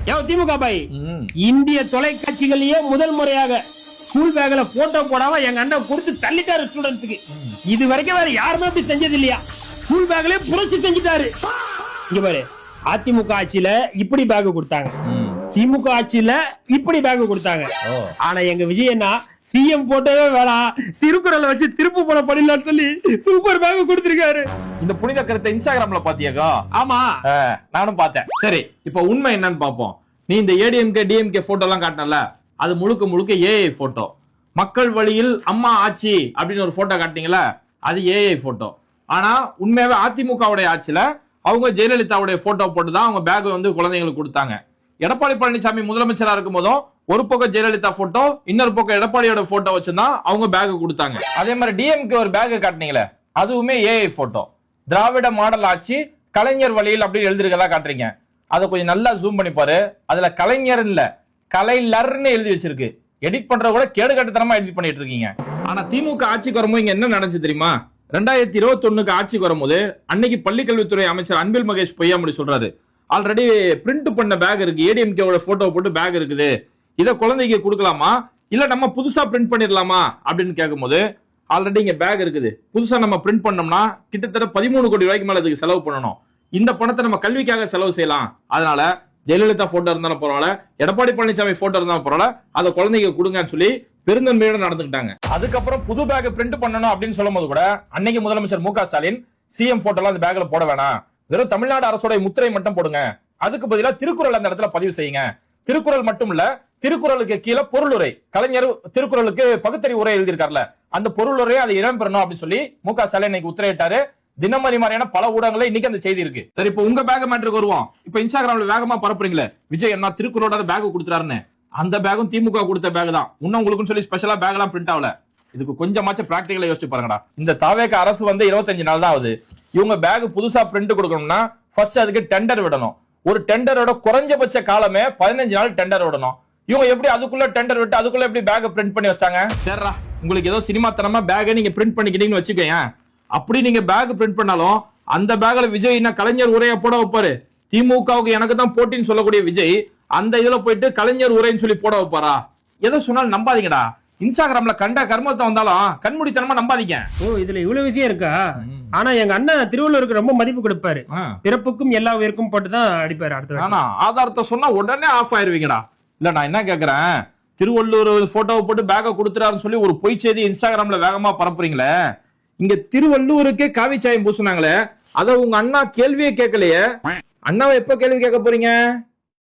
திமுக பாய் இந்திய தொலைக்காட்சிகளையே முதல் முறையாக ஸ்கூல் பேக்ல போட்டோ போடாம எங்க அண்ணன் கொடுத்து தள்ளிட்டாரு ஸ்டூடெண்ட்ஸுக்கு. இது வரைக்கும் வேற யாருமே அப்படி செஞ்சது இல்லையா? ஸ்கூல் பேக்ல புரட்சி செஞ்சுட்டாரு. இங்க பாரு, அதிமுக ஆட்சியில இப்படி பேக் கொடுத்தாங்க, திமுக ஆட்சியில இப்படி பேக் கொடுத்தாங்க. ஆனா எங்க விஜய் அண்ணா சிஎம் போட்டோவே வேணாம், திருக்குறளை வச்சு திருப்பு போட படிலான்னு சொல்லி சூப்பர் பேக் கொடுத்திருக்காரு. இந்த புனித கருத்தை இன்ஸ்டாகிராம்ல பாத்தியாக்கா? ஆமா, நானும் பார்த்தேன். சரி, இப்ப உண்மை என்னன்னு பாப்போம். நீ இந்த ஏடிஎம்கே டிஎம்கே போட்டோ எல்லாம் காட்டினல, அது முழுக்க முழுக்க ஏஐ போட்டோ. மக்கள் வழியில் அம்மா ஆட்சி அப்படின்னு ஒரு போட்டோ காட்டினீங்களா, அது ஏஐ போட்டோ. ஆனா உண்மையாவே அதிமுகவுடைய ஆட்சியில அவங்க ஜெயலலிதாவுடைய போட்டோ போட்டு தான் அவங்க பேக் வந்து குழந்தைங்களுக்கு கொடுத்தாங்க. எடப்பாடி பழனிசாமி முதலமைச்சரா இருக்கும் போதும் ஒரு பக்கம் ஜெயலலிதா போட்டோ, இன்னொரு பக்கம் எடப்பாடியோட போட்டோ வச்சுதான் அவங்க பேக் கொடுத்தாங்க. அதே மாதிரி டிஎம்கே ஒரு பேக் காட்டினீங்களே, அதுவுமே ஏஐ போட்டோ. திராவிட மாடல் ஆட்சி கலைஞர் வழியில் அப்படின்னு எழுதிருக்கதா காட்டுறீங்க. அதை கொஞ்சம் நல்லா ஜூம் பண்ணி பாரு. அதுல கலைஞர் இல்ல, கலைஞர்னு எழுதி வச்சிருக்கு. எடிட் பண்ற கூட கேடு கட்டுத்தனமா எடிட் பண்ணிட்டு இருக்கீங்க. ஆனா திமுக ஆட்சிக்கு வரும்போது இங்க என்ன நடந்துச்சு தெரியுமா? 2021 ஆட்சிக்கு வரும்போது அன்னைக்கு பள்ளிக்கல்வித்துறை அமைச்சர் அன்பில் மகேஷ் பொய்யாமொழி சொல்றாரு, ஆல்ரெடி பிரிண்ட் பண்ண பேக் இருக்கு, ஏடிஎம்கேவோட போட்டோ போட்டு பேக் இருக்குது, இதை குழந்தைக்கு கொடுக்கலாமா இல்ல நம்ம புதுசா பிரிண்ட் பண்ணிடலாமா அப்படின்னு கேட்கும்போது, ஆல்ரெடி இங்க பேக் இருக்குது, புதுசா நம்ம பிரிண்ட் பண்ணோம்னா கிட்டத்தட்ட 13 கோடி ரூபாய்க்கு மேல அதுக்கு செலவு பண்ணணும், இந்த பணத்தை நம்ம கல்விக்காக செலவு செய்யலாம், அதனால ஜெயலலிதா போட்டோ இருந்தாலும் பரவாயில்ல, எடப்பாடி பழனிசாமி போட்டோ இருந்தாலும் பரவாயில்ல, அதை குழந்தைங்க கொடுங்கன்னு சொல்லி பெருந்தன்மையோட நடந்துக்கிட்டாங்க. அதுக்கப்புறம் புது பேக் பிரிண்ட் பண்ணணும் அப்படின்னு சொல்லும் போது கூட அன்னைக்கு முதலமைச்சர் மு க ஸ்டாலின் சிஎம் போட்டோலாம் அந்த பேக்ல போட வேணாம், வெறும் தமிழ்நாடு அரசோட முத்திரை மட்டும் போடுங்க, அதுக்கு பதிலா திருக்குறள் அந்த இடத்துல பதிவு செய்யுங்க, திருக்குறள் மட்டும் இல்ல திருக்குறளுக்கு கீழே பொருளுரை, கலைஞர் திருக்குறளுக்கு பகுத்தறிவு உரை எழுதியிருக்காருல, அந்த பொருளுரையை அதை இடம் பெறணும் அப்படின்னு சொல்லி மு க ஸ்டாலின் இன்னைக்கு உத்தரவிட்டாரு. தினமணி மாதிரியான பல ஊடகங்கள்ல இன்னைக்கு அந்த செய்தி இருக்கு. சரி, இப்ப உங்க பேக் மேட்டருக்கு வருவோம். இப்ப இன்ஸ்டாகிராம்ல வேகமா பரப்புறீங்களே, விஜய் என்ன திருக்குறளோட பேக் கொடுத்துறாருன்னு, அந்த பேக்கும் திமுக கொடுத்த பேக் தான். இன்னும் உங்களுக்கு சொல்லி ஸ்பெஷலா பேக் எல்லாம் பிரிண்ட் ஆகல. இதுக்கு கொஞ்சமாச்சும் பிராக்டிகலா யோசிச்சு பாருங்கடா. இந்த தாவேக அரசு வந்து 25 நாள் தான் ஆகுது. இவங்க பேக் புதுசா பிரிண்ட் கொடுக்கணும்னா ஃபர்ஸ்ட் அதுக்கு டெண்டர் விடணும். ஒரு டெண்டரோட குறைஞ்சபட்ச காலமே 15 நாள் டெண்டர் விடணும். இவங்க எப்படி அதுக்குள்ள டெண்டர் விட்டு அதுக்குள்ள எப்படி பேக் பிரிண்ட் பண்ணி வச்சாங்க? சரிடா, உங்களுக்கு ஏதோ சினிமா தனமா பேக் நீங்க பிரிண்ட் பண்ணிக்கிட்டீங்கன்னு வச்சுக்கோங்க. அப்படி நீங்க பேக் பிரிண்ட் பண்ணாலும் அந்த பேக்ல விஜய் என்ன கலைஞர் உரையை போட வைப்பாரு? திமுகவுக்கு எனக்கு தான் போட்டின்னு சொல்லக்கூடிய விஜய் அந்த இதுல போயிட்டு கலைஞர் உரைன்னு சொல்லி போட வைப்பாரா? எதை சொன்னாலும் நம்பாதீங்கடா. இன்ஸ்டாகிராம்ல கண்ட கர்மத்தை வந்தாலும் கண்மூடித்தனமா நம்பாதீங்க. ஓ, இதுல இவ்வளவு விஷயம் இருக்கா? ஆனா எங்க அண்ணன் திருவள்ளுவருக்கு ரொம்ப மதிப்பு கொடுப்பாரு. பிறப்புக்கும் எல்லா உயிருக்கும் போட்டுதான் அடிப்பாரு. அடுத்த ஆனா ஆதாரத்தை சொன்னா உடனே ஆஃப் ஆயிருவீங்கடா. இல்ல நான் என்ன கேக்குறேன், திருவள்ளுவர் போட்டோவை போட்டு பேக்க கொடுத்துறாருன்னு சொல்லி ஒரு பொய் செய்தி இன்ஸ்டாகிராம்ல வேகமா பரப்புறீங்களே, இங்க திருவள்ளுவருக்கே காவி சாயம் பூசுனாங்களே, அத உங்க அண்ணா கேள்வியே கேட்கலையே. அண்ணாவை எப்ப கேள்வி கேட்க போறீங்க?